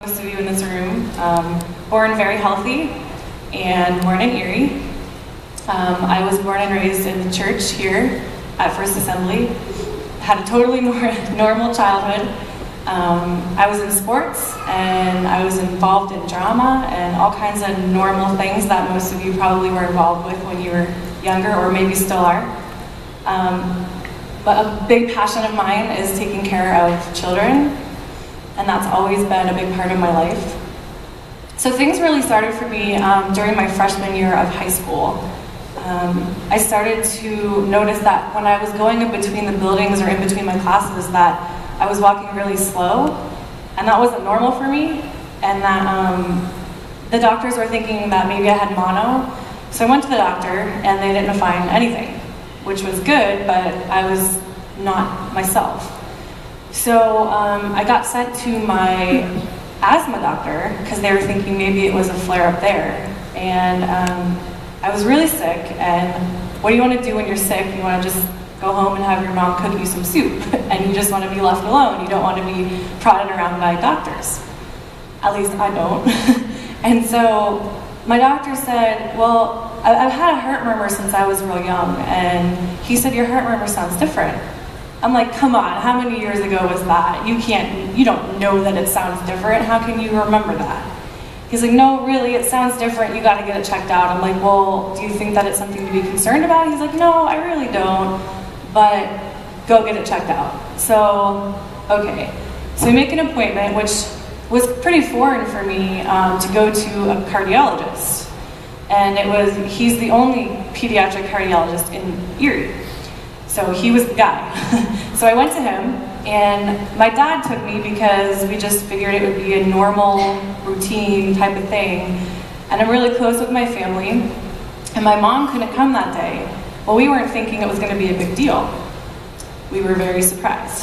Most of you in this room, born very healthy and born in Erie. I was born and raised in the church here at First Assembly. Had a totally normal childhood. I was in sports and I was involved in drama and all kinds of normal things that most of you probably were involved with when you were younger or maybe still are. But a big passion of mine is taking care of children. And that's always been a big part of my life. So things really started for me during my freshman year of high school. I started to notice that when I was going in between the buildings or in between my classes that I was walking really slow, and that wasn't normal for me, and that the doctors were thinking that maybe I had mono. So I went to the doctor and they didn't find anything, which was good, but I was not myself. So I got sent to my asthma doctor because they were thinking maybe it was a flare-up there. And I was really sick, and what do you want to do when you're sick? You want to just go home and have your mom cook you some soup, and you just want to be left alone. You don't want to be prodded around by doctors. At least I don't. And so my doctor said, well, I've had a heart murmur since I was real young, and he said, your heart murmur sounds different. I'm like, come on, how many years ago was that? You don't know that it sounds different. How can you remember that? He's like, no, really, it sounds different. You got to get it checked out. I'm like, well, do you think that it's something to be concerned about? He's like, no, I really don't, but go get it checked out. So, okay. So we make an appointment, which was pretty foreign for me to go to a cardiologist. And he's the only pediatric cardiologist in Erie. So he was the guy. So I went to him, and my dad took me because we just figured it would be a normal, routine type of thing. And I'm really close with my family, and my mom couldn't come that day. Well, we weren't thinking it was going to be a big deal. We were very surprised.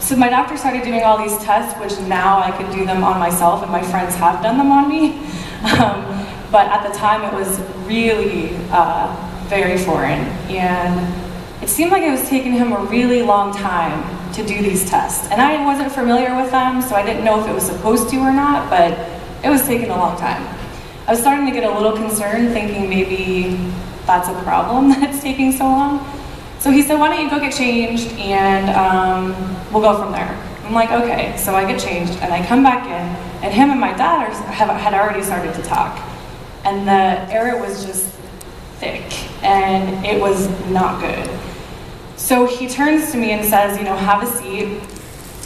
So my doctor started doing all these tests, which now I can do them on myself, and my friends have done them on me. But at the time, it was really very foreign, and it seemed like it was taking him a really long time to do these tests. And I wasn't familiar with them, so I didn't know if it was supposed to or not, but it was taking a long time. I was starting to get a little concerned, thinking maybe that's a problem that it's taking so long. So he said, why don't you go get changed, and we'll go from there. I'm like, okay. So I get changed, and I come back in, and him and my dad had already started to talk. And the air was just thick, and it was not good. So he turns to me and says, have a seat.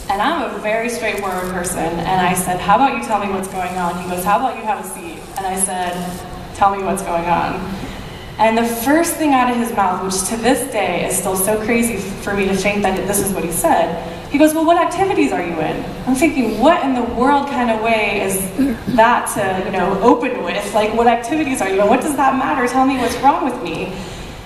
And I'm a very straightforward person, and I said, how about you tell me what's going on? He goes, how about you have a seat? And I said, tell me what's going on. And the first thing out of his mouth, which to this day is still so crazy for me to think that this is what he said, he goes, well, what activities are you in? I'm thinking, what in the world kind of way is that to, open with? Like, what activities are you in? What does that matter? Tell me what's wrong with me.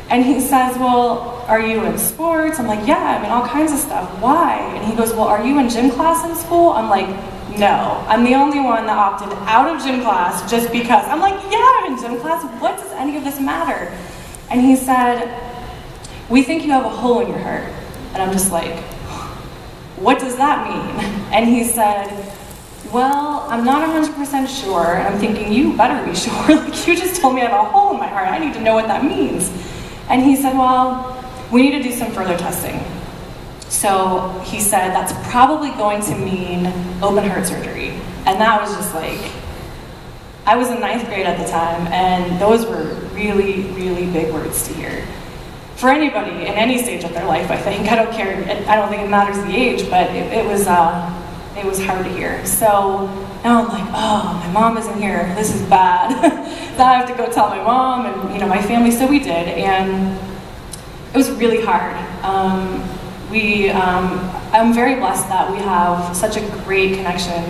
And he says, well, are you in sports? I'm like, yeah, I'm in all kinds of stuff. Why? And he goes, well, are you in gym class in school? I'm like, no. I'm the only one that opted out of gym class just because. I'm like, yeah, I'm in gym class. What does any of this matter? And he said, we think you have a hole in your heart. And I'm just like, what does that mean? And he said, well, I'm not 100% sure. And I'm thinking, you better be sure. Like, you just told me I have a hole in my heart. I need to know what that means. And he said, well, we need to do some further testing. So he said, that's probably going to mean open heart surgery. And that was just like, I was in 9th grade at the time, and those were really, really big words to hear. For anybody in any stage of their life, I think. I don't care. I don't think it matters the age, but it was hard to hear. So now I'm like, oh, my mom isn't here. This is bad. So I have to go tell my mom and my family. So we did, and it was really hard. I'm very blessed that we have such a great connection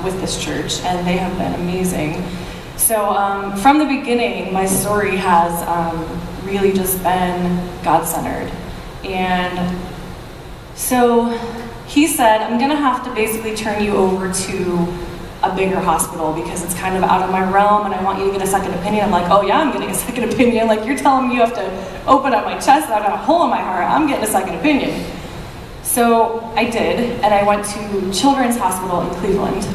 with this church, and they have been amazing. So from the beginning, my story has really just been God-centered. And so he said, I'm gonna have to basically turn you over to a bigger hospital because it's kind of out of my realm and I want you to get a second opinion. I'm like, oh yeah, I'm getting a second opinion. Like, you're telling me you have to open up my chest, I got a hole in my heart, I'm getting a second opinion. So I did, and I went to Children's Hospital in Cleveland.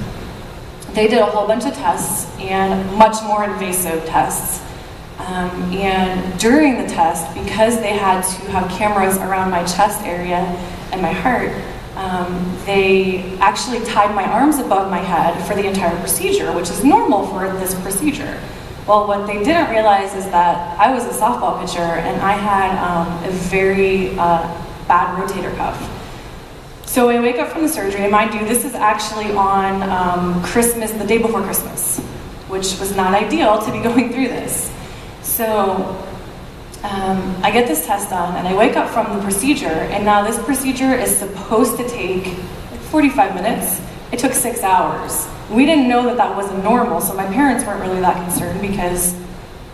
They did a whole bunch of tests, and much more invasive tests. And during the test, because they had to have cameras around my chest area and my heart, they actually tied my arms above my head for the entire procedure, which is normal for this procedure. Well, what they didn't realize is that I was a softball pitcher, and I had a very bad rotator cuff. So I wake up from the surgery, and mind you, this is actually on Christmas, the day before Christmas, which was not ideal to be going through this. So I get this test done, and I wake up from the procedure, and now this procedure is supposed to take like 45 minutes. It took 6 hours. We didn't know that that wasn't normal, so my parents weren't really that concerned because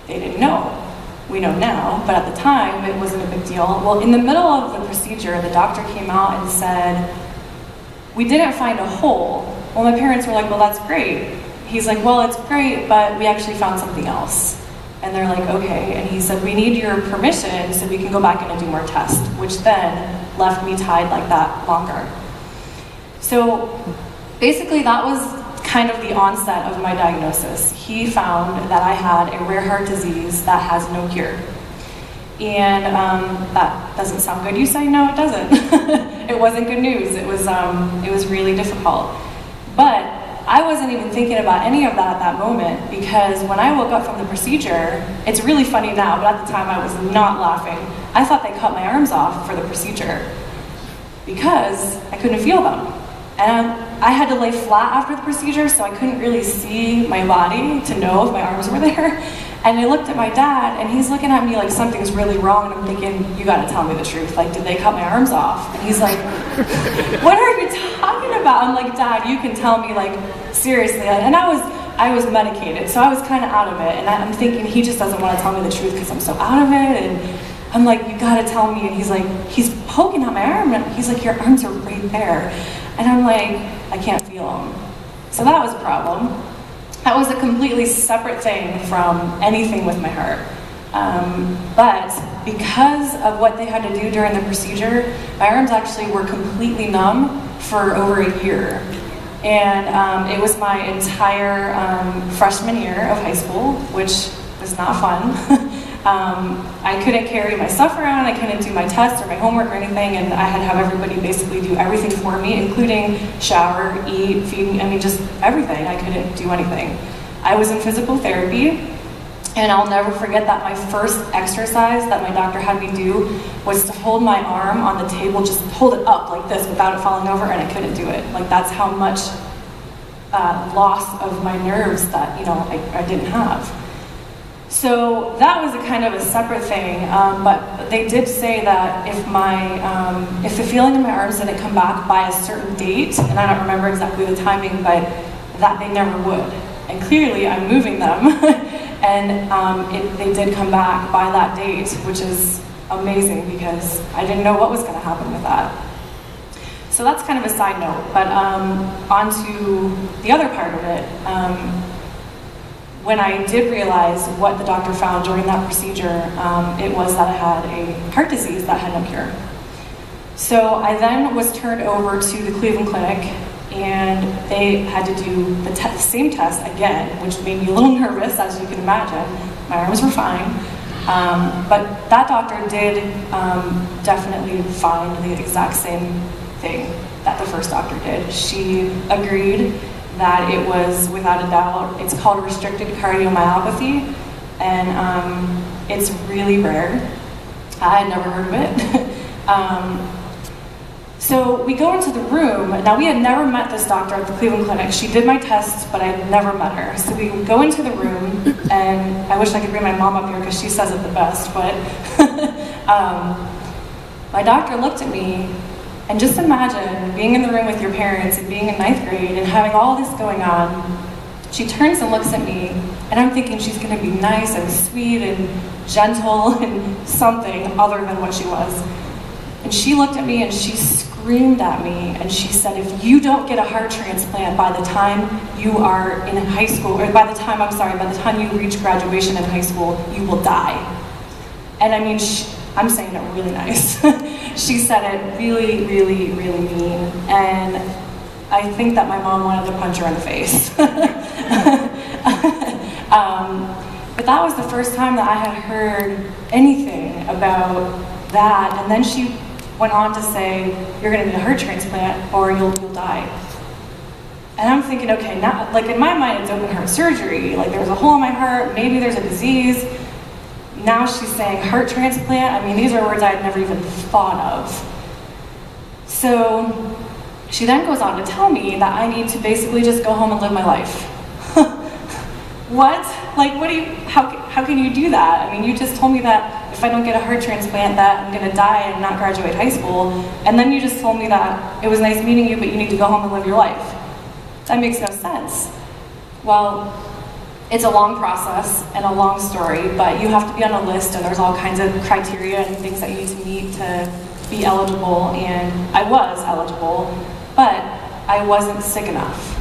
they didn't know. We know now, but at the time, it wasn't a big deal. Well, in the middle of the procedure, the doctor came out and said, "We didn't find a hole." Well, my parents were like, "Well, that's great." He's like, "Well, it's great, but we actually found something else." And they're like, "Okay." And he said, "We need your permission so we can go back in and do more tests," which then left me tied like that longer. So basically, that was kind of the onset of my diagnosis. He found that I had a rare heart disease that has no cure. And that doesn't sound good, you say? No, it doesn't. It wasn't good news. It was really difficult. But I wasn't even thinking about any of that at that moment, because when I woke up from the procedure, it's really funny now, but at the time I was not laughing. I thought they cut my arms off for the procedure because I couldn't feel them. And I had to lay flat after the procedure, so I couldn't really see my body to know if my arms were there. And I looked at my dad, and he's looking at me like something's really wrong, and I'm thinking, "You gotta tell me the truth. Like, did they cut my arms off?" And he's like, "What are you talking about?" I'm like, "Dad, you can tell me, like, seriously." And I was medicated, so I was kind of out of it. And I'm thinking, he just doesn't want to tell me the truth because I'm so out of it. And I'm like, "You gotta tell me." And he's like, he's poking at my arm, and he's like, "Your arms are right there." And I'm like, "I can't feel them." So that was a problem. That was a completely separate thing from anything with my heart. But because of what they had to do during the procedure, my arms actually were completely numb for over a year. And it was my entire freshman year of high school, which was not fun. I couldn't carry my stuff around, I couldn't do my tests or my homework or anything, and I had to have everybody basically do everything for me, including shower, eat, feed me, I mean, just everything. I couldn't do anything. I was in physical therapy, and I'll never forget that my first exercise that my doctor had me do was to hold my arm on the table, just hold it up like this without it falling over, and I couldn't do it. Like, that's how much loss of my nerves that, you know, I didn't have. So that was a kind of a separate thing, but they did say that if the feeling in my arms didn't come back by a certain date, and I don't remember exactly the timing, but that they never would. And clearly I'm moving them, and they did come back by that date, which is amazing because I didn't know what was going to happen with that. So that's kind of a side note, but on to the other part of it. When I did realize what the doctor found during that procedure, it was that I had a heart disease that had no cure. So I then was turned over to the Cleveland Clinic, and they had to do the same test again, which made me a little nervous, as you can imagine. My arms were fine, but that doctor did definitely find the exact same thing that the first doctor did. She agreed that it was, without a doubt, it's called restricted cardiomyopathy, and it's really rare. I had never heard of it. So we go into the room. Now, we had never met this doctor at the Cleveland Clinic. She did my tests, but I had never met her. So we go into the room, and I wish I could bring my mom up here because she says it the best, but my doctor looked at me. And just imagine being in the room with your parents and being in 9th grade and having all this going on. She turns and looks at me, and I'm thinking she's going to be nice and sweet and gentle and something other than what she was. And she looked at me and she screamed at me, and she said, "If you don't get a heart transplant by the time you are in high school, or by the time you reach graduation in high school, you will die." And I mean, I'm saying it really nice. She said it really, really, really mean, and I think that my mom wanted to punch her in the face. But that was the first time that I had heard anything about that, and then she went on to say, you're gonna need a heart transplant or you'll die. And I'm thinking, okay, now, like in my mind it's open heart surgery, like there's a hole in my heart, maybe there's a disease. Now she's saying heart transplant. I mean, these are words I had never even thought of. So she then goes on to tell me that I need to basically just go home and live my life. What? Like, what do you, how can you do that? I mean, you just told me that if I don't get a heart transplant that I'm gonna die and not graduate high school, and then you just told me that it was nice meeting you, but you need to go home and live your life. That makes no sense. Well, it's a long process and a long story, but you have to be on a list and there's all kinds of criteria and things that you need to meet to be eligible, and I was eligible, but I wasn't sick enough.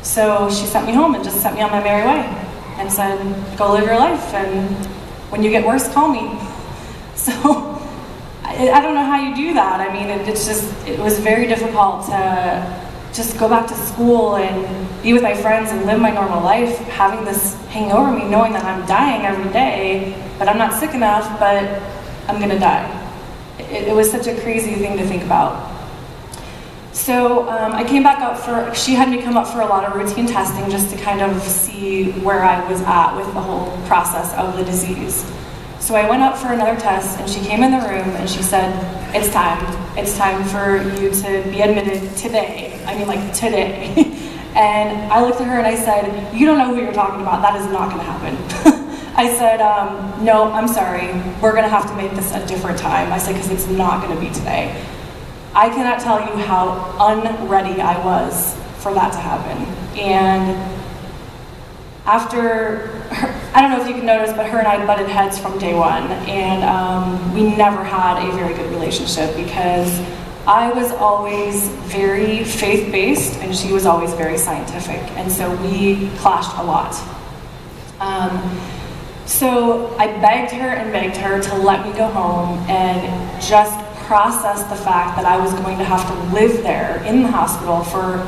So she sent me home and just sent me on my merry way and said, go live your life, and when you get worse, call me. So I don't know how you do that. I mean, it was very difficult to just go back to school and be with my friends and live my normal life, having this hanging over me, knowing that I'm dying every day, but I'm not sick enough, but I'm gonna die. It was such a crazy thing to think about. So I came back up she had me come up for a lot of routine testing just to kind of see where I was at with the whole process of the disease. So I went up for another test, and she came in the room and she said, it's time. It's time for you to be admitted today. I mean, like today. And I looked at her and I said, you don't know who you're talking about. That is not gonna happen. I said, no, I'm sorry. We're gonna have to make this a different time. I said, because it's not gonna be today. I cannot tell you how unready I was for that to happen. And after, I don't know if you can notice, but her and I butted heads from day one, and we never had a very good relationship because I was always very faith-based and she was always very scientific, and so we clashed a lot. So I begged her to let me go home and just process the fact that I was going to have to live there in the hospital for,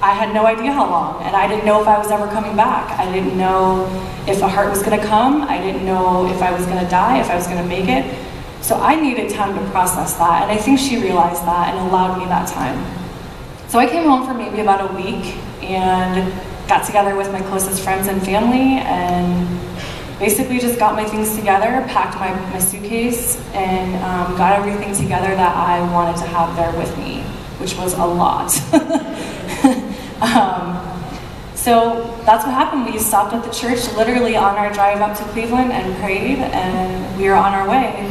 I had no idea how long, and I didn't know if I was ever coming back. I didn't know if a heart was gonna come. I didn't know if I was gonna die, if I was gonna make it. So I needed time to process that, and I think she realized that and allowed me that time. So I came home for maybe about a week and got together with my closest friends and family and basically just got my things together, packed my suitcase, and got everything together that I wanted to have there with me, which was a lot. So that's what happened. We stopped at the church literally on our drive up to Cleveland and prayed, and we were on our way.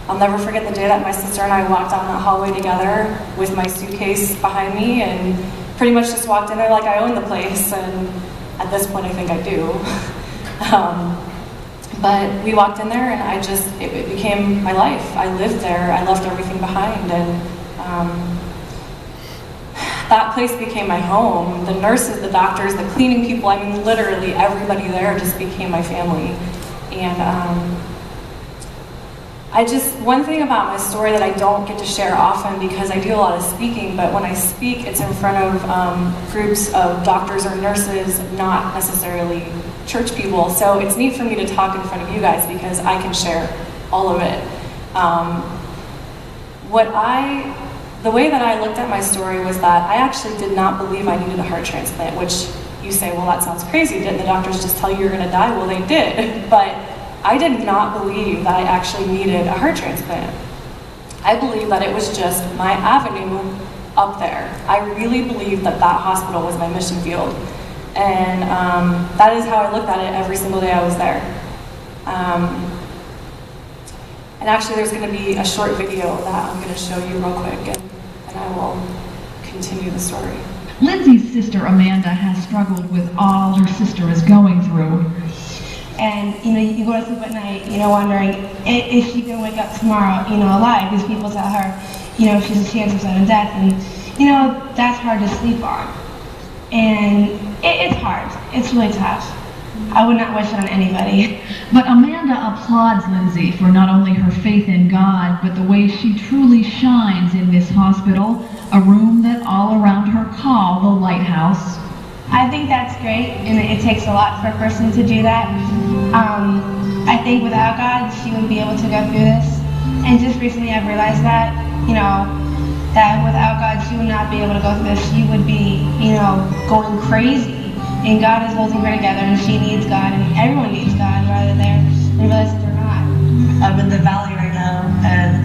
I'll never forget the day that my sister and I walked down that hallway together with my suitcase behind me and pretty much just walked in there like I owned the place, and at this point I think I do. But we walked in there and it became my life. I lived there, I left everything behind, and that place became my home. The nurses, the doctors, the cleaning people, I mean literally everybody there just became my family. And one thing about my story that I don't get to share often because I do a lot of speaking, but when I speak it's in front of groups of doctors or nurses, not necessarily church people. So it's neat for me to talk in front of you guys because I can share all of it. The way that I looked at my story was that I actually did not believe I needed a heart transplant, which you say, well, that sounds crazy. Didn't the doctors just tell you you're gonna die? Well, they did, but I did not believe that I actually needed a heart transplant. I believed that it was just my avenue up there. I really believed that that hospital was my mission field. And that is how I looked at it every single day I was there. And actually there's going to be a short video that I'm going to show you real quick, and I will continue the story. Lindsey's sister Amanda has struggled with all her sister is going through. And you go to sleep at night, wondering, is she going to wake up tomorrow, alive? These people tell her, she's a chance of sudden death, and that's hard to sleep on. And it's hard, it's really tough. I would not wish it on anybody. But Amanda applauds Lindsey for not only her faith in God, but the way she truly shines in this hospital, a room that all around her call the lighthouse. I think that's great, and it takes a lot for a person to do that. I think without God, she wouldn't be able to go through this. And just recently I've realized that, that without God, she would not be able to go through this. She would be, going crazy. And God is holding her together, and she needs God, and everyone needs God, whether they realize it or not. I'm in the valley right now, and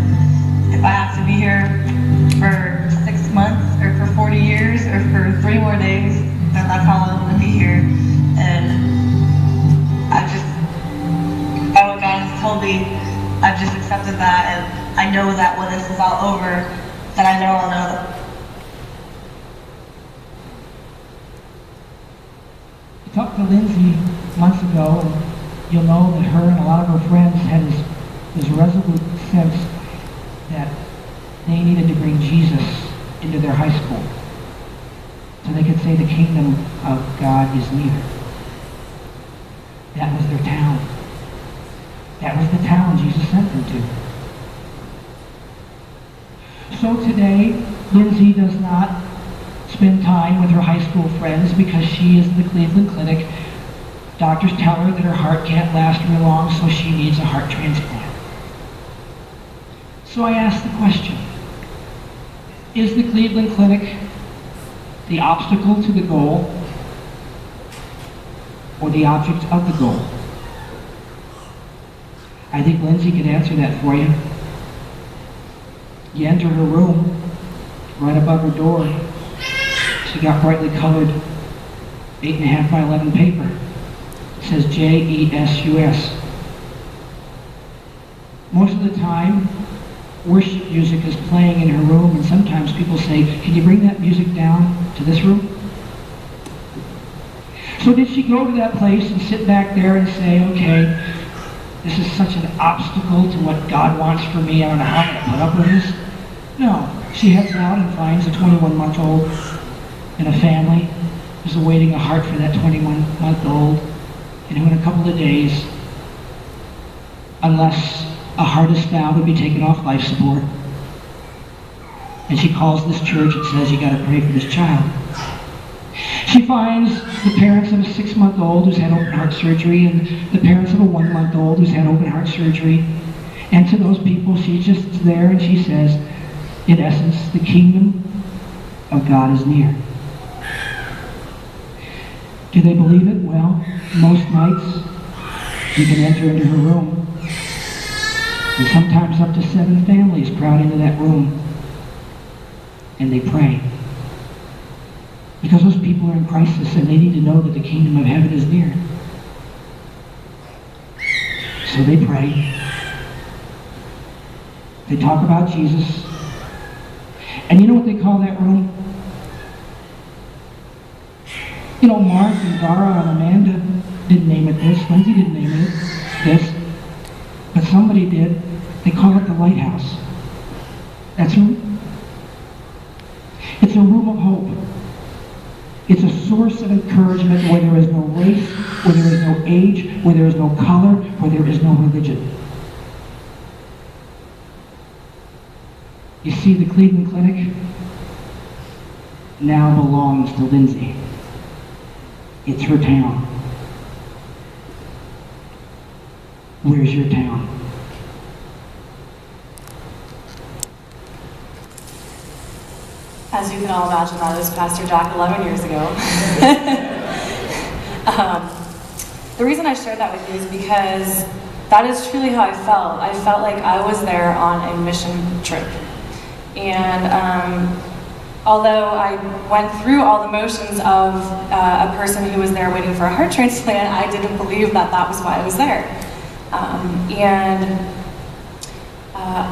if I have to be here for 6 months, or for 40 years, or for 3 more days, then that's how long I'm going to be here. And by what God has told me, I've just accepted that, and I know that when this is all over, that I know I'll know that. I talked to Lindsey months ago, and you'll know that her and a lot of her friends had this resolute sense that they needed to bring Jesus into their high school so they could say the kingdom of God is near. That was their town. That was the town Jesus sent them to. So today, Lindsey does not spend time with her high school friends because she is in the Cleveland Clinic. Doctors tell her that her heart can't last very long, so she needs a heart transplant. So I asked the question, is the Cleveland Clinic the obstacle to the goal or the object of the goal? I think Lindsey could answer that for you. You enter her room, right above her door, she got brightly colored 8.5 by 11 paper. It says JESUS. Most of the time, worship music is playing in her room, and sometimes people say, can you bring that music down to this room? So did she go to that place and sit back there and say, okay, this is such an obstacle to what God wants for me, I don't know how I'm going to put up with this? No. She heads out and finds a 21-month-old in a family who's awaiting a heart for that 21-month-old, and who in a couple of days, unless a heart is found, would be taken off life support. And she calls this church and says, you got to pray for this child. She finds the parents of a 6-month-old who's had open heart surgery, and the parents of a 1-month-old who's had open heart surgery. And to those people, she's just there and she says, in essence, the kingdom of God is near. Do they believe it? Well, most nights you can enter into her room, and sometimes up to 7 families crowd into that room, and they pray. Because those people are in crisis, and they need to know that the kingdom of heaven is near. So they pray. They talk about Jesus. And you know what they call that room? Mark and Dara and Amanda didn't name it this. Lindsey didn't name it this. But somebody did. They call it the lighthouse. That's room. It's a room of hope. It's a source of encouragement where there is no race, where there is no age, where there is no color, where there is no religion. You see, the Cleveland Clinic now belongs to Lindsey. It's her town. Where's your town? As you can all imagine, that was Pastor Jack 11 years ago. The reason I shared that with you is because that is truly how I felt. I felt like I was there on a mission trip. And although I went through all the motions of a person who was there waiting for a heart transplant, I didn't believe that that was why I was there.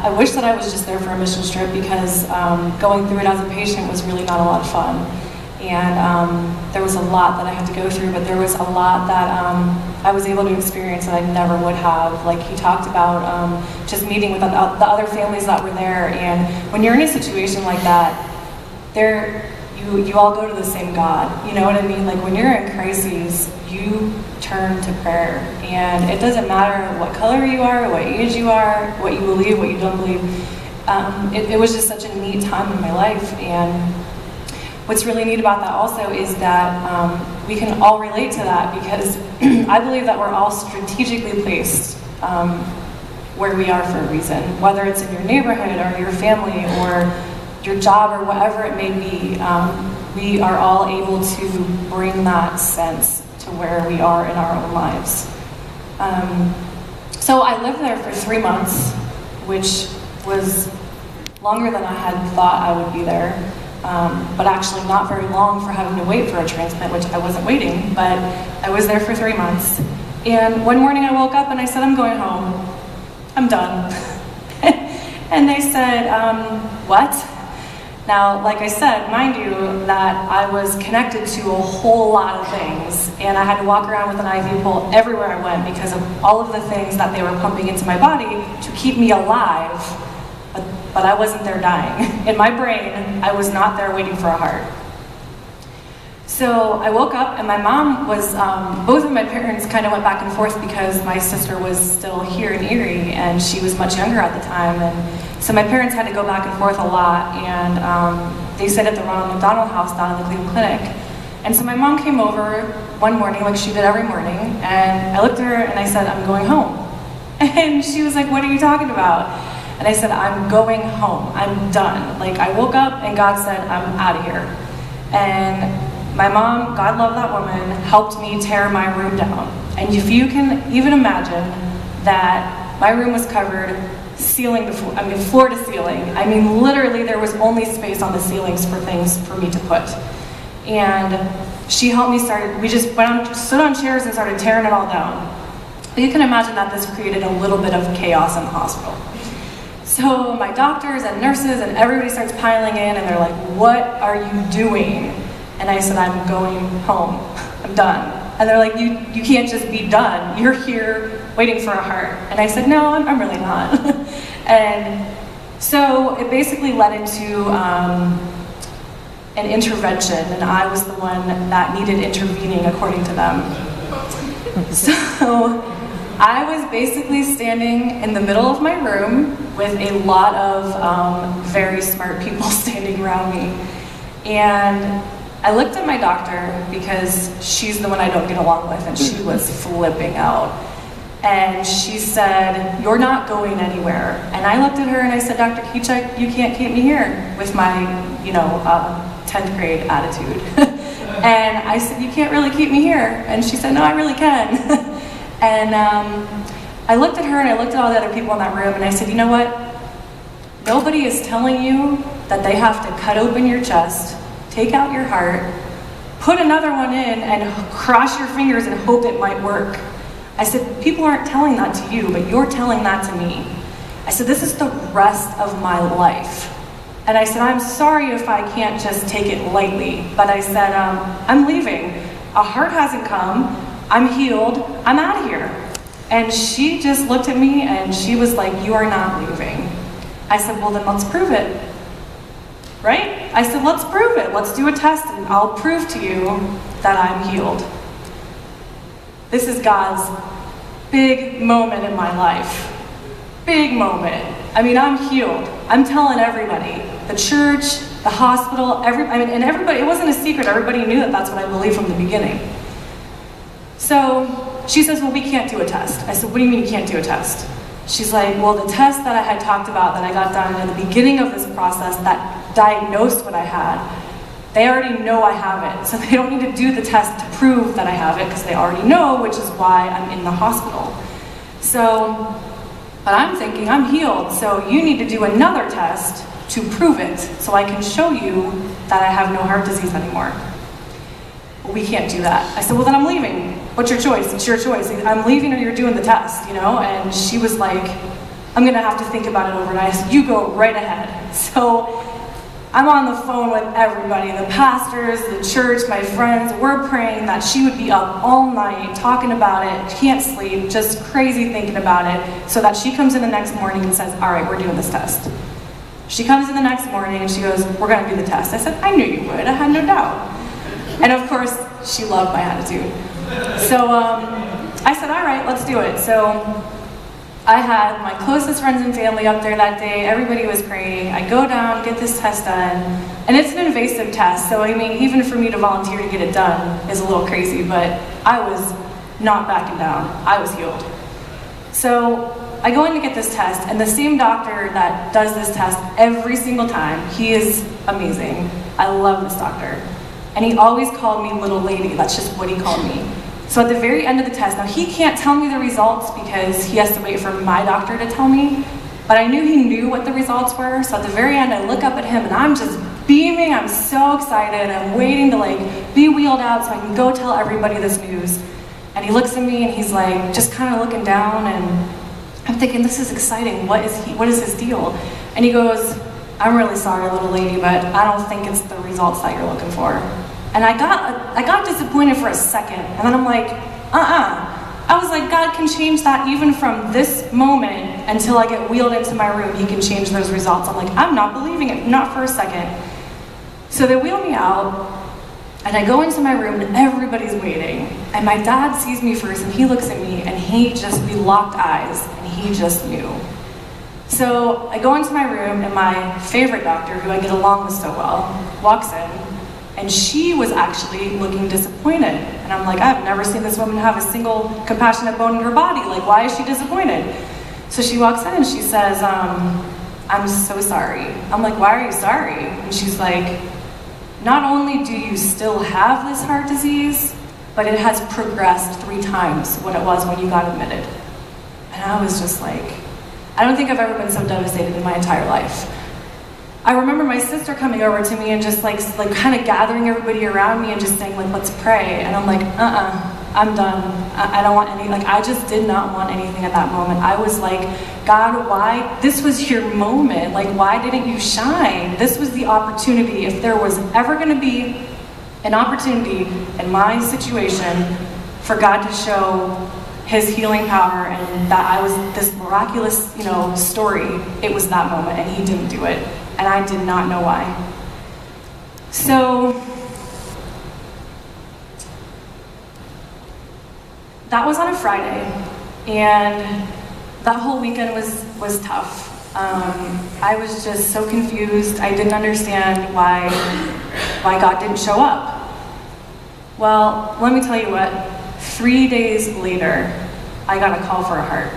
I wish that I was just there for a mission trip, because going through it as a patient was really not a lot of fun. And there was a lot that I had to go through, but there was a lot that I was able to experience that I never would have. Like he talked about just meeting with the other families that were there. And when you're in a situation like that, you all go to the same God. You know what I mean? Like when you're in crises, you turn to prayer. And it doesn't matter what color you are, what age you are, what you believe, what you don't believe. It was just such a neat time in my life. And what's really neat about that also is that we can all relate to that, because I believe that we're all strategically placed where we are for a reason, whether it's in your neighborhood or your family or your job or whatever it may be. We are all able to bring that sense to where we are in our own lives. So I lived there for 3 months, which was longer than I had thought I would be there, but actually not very long for having to wait for a transplant, which I wasn't waiting, but I was there for 3 months. And one morning I woke up and I said, I'm going home. I'm done. And they said, what? Now, like I said, mind you, that I was connected to a whole lot of things, and I had to walk around with an IV pole everywhere I went because of all of the things that they were pumping into my body to keep me alive, but I wasn't there dying. In my brain, I was not there waiting for a heart. So I woke up and my mom was, both of my parents kind of went back and forth because my sister was still here in Erie and she was much younger at the time. And so my parents had to go back and forth a lot, and they stayed at the Ronald McDonald House down in the Cleveland Clinic. And so my mom came over one morning, like she did every morning, and I looked at her and I said, I'm going home. And she was like, what are you talking about? And I said, I'm going home. I'm done. Like I woke up and God said, I'm out of here. And my mom, God love that woman, helped me tear my room down. And if you can even imagine that my room was covered ceiling to floor, floor to ceiling. I mean, literally there was only space on the ceilings for things for me to put. And she helped me we just stood on chairs and started tearing it all down. But you can imagine that this created a little bit of chaos in the hospital. So my doctors and nurses and everybody starts piling in and they're like, what are you doing? And I said, I'm going home. I'm done. And they're like, you can't just be done. You're here waiting for a heart. And I said, no, I'm really not. And so it basically led into an intervention, and I was the one that needed intervening according to them. So I was basically standing in the middle of my room with a lot of very smart people standing around me. And I looked at my doctor because she's the one I don't get along with, and she was flipping out. And she said, you're not going anywhere. And I looked at her and I said, Dr. Kichuk, you can't keep me here with my, 10th grade attitude. And I said, you can't really keep me here. And she said, no, I really can. And I looked at her and I looked at all the other people in that room and I said, you know what? Nobody is telling you that they have to cut open your chest, take out your heart, put another one in, and cross your fingers and hope it might work. I said, people aren't telling that to you, but you're telling that to me. I said, this is the rest of my life. And I said, I'm sorry if I can't just take it lightly, but I said, I'm leaving. A heart hasn't come, I'm healed, I'm out of here. And she just looked at me and she was like, you are not leaving. I said, well then let's prove it. Right? I said, let's prove it. Let's do a test and I'll prove to you that I'm healed. This is God's big moment in my life. Big moment. I mean, I'm healed. I'm telling everybody. The church, the hospital, and everybody, it wasn't a secret. Everybody knew that that's what I believed from the beginning. So she says, well, we can't do a test. I said, what do you mean you can't do a test? She's like, well, the test that I had talked about that I got done in the beginning of this process that diagnosed what I had, they already know I have it. So they don't need to do the test to prove that I have it because they already know, which is why I'm in the hospital. So, but I'm thinking I'm healed. So you need to do another test to prove it so I can show you that I have no heart disease anymore. Well, we can't do that. I said, well, then I'm leaving. What's your choice? It's your choice. I'm leaving or you're doing the test, And she was like, I'm gonna have to think about it overnight. I said, you go right ahead. So I'm on the phone with everybody, the pastors, the church, my friends. We're praying that she would be up all night talking about it, can't sleep, just crazy thinking about it, so that she comes in the next morning and says, all right, we're doing this test. She comes in the next morning and she goes, we're gonna do the test. I said, I knew you would, I had no doubt. And of course, she loved my attitude. So I said, all right, let's do it. So I had my closest friends and family up there that day. Everybody was praying. I go down, get this test done, and it's an invasive test. So I mean, even for me to volunteer to get it done is a little crazy, but I was not backing down. I was healed. So I go in to get this test, and the same doctor that does this test every single time, he is amazing. I love this doctor. And he always called me little lady. That's just what he called me. So at the very end of the test, now he can't tell me the results because he has to wait for my doctor to tell me, but I knew he knew what the results were. So at the very end, I look up at him and I'm just beaming. I'm so excited. I'm waiting to be wheeled out so I can go tell everybody this news. And he looks at me and he's like, just kind of looking down, and I'm thinking, this is exciting. What is his deal? And he goes, I'm really sorry, little lady, but I don't think it's the results that you're looking for. And I got disappointed for a second, and then I'm like, I was like, God can change that even from this moment until I get wheeled into my room. He can change those results. I'm like, I'm not believing it, not for a second. So they wheel me out, and I go into my room, and everybody's waiting. And my dad sees me first, and he looks at me, and we locked eyes, and he just knew. So I go into my room, and my favorite doctor, who I get along with so well, walks in. And she was actually looking disappointed. And I'm like, I've never seen this woman have a single compassionate bone in her body. Like, why is she disappointed? So she walks in and she says, I'm so sorry. I'm like, why are you sorry? And she's like, not only do you still have this heart disease, but it has progressed 3 times what it was when you got admitted. And I was just like, I don't think I've ever been so devastated in my entire life. I remember my sister coming over to me and just like kind of gathering everybody around me and just saying, like, let's pray. And I'm like, I'm done. I don't want any, I just did not want anything at that moment. I was like, God, why? This was your moment. Like, why didn't you shine? This was the opportunity. If there was ever going to be an opportunity in my situation for God to show his healing power and that I was this miraculous, story, it was that moment, and he didn't do it. And I did not know why. So that was on a Friday, and that whole weekend was tough. I was just so confused. I didn't understand why God didn't show up. Well, let me tell you what. 3 days later, I got a call for a heart.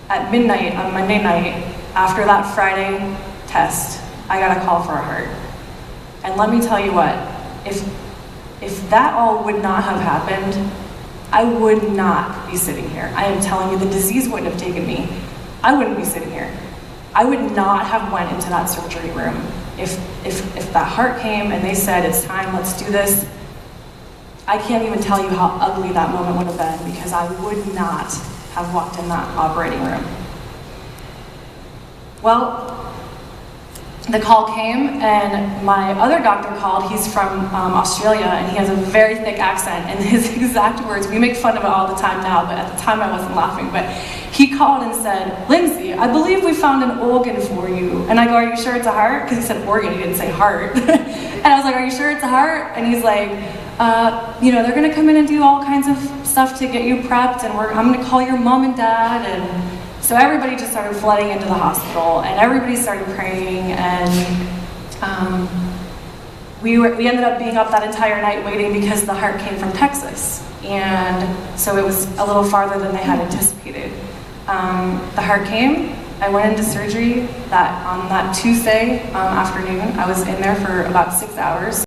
At midnight on Monday night, after that Friday test, I got a call for a heart. And let me tell you what, if that all would not have happened, I would not be sitting here. I am telling you, the disease wouldn't have taken me. I wouldn't be sitting here. I would not have went into that surgery room. If that heart came and they said, it's time, let's do this, I can't even tell you how ugly that moment would have been, because I would not have walked in that operating room. Well, the call came, and my other doctor called. He's from Australia, and he has a very thick accent, and his exact words, we make fun of it all the time now, but at the time I wasn't laughing, but he called and said, Lindsey, I believe we found an organ for you. And I go, are you sure it's a heart? Because he said organ, he didn't say heart. And I was like, are you sure it's a heart? And he's like, they're gonna come in and do all kinds of stuff to get you prepped, and I'm gonna call your mom and dad. And so everybody just started flooding into the hospital, and everybody started praying, and we ended up being up that entire night waiting because the heart came from Texas, and so it was a little farther than they had anticipated. The heart came. I went into surgery on that Tuesday afternoon. I was in there for about 6 hours.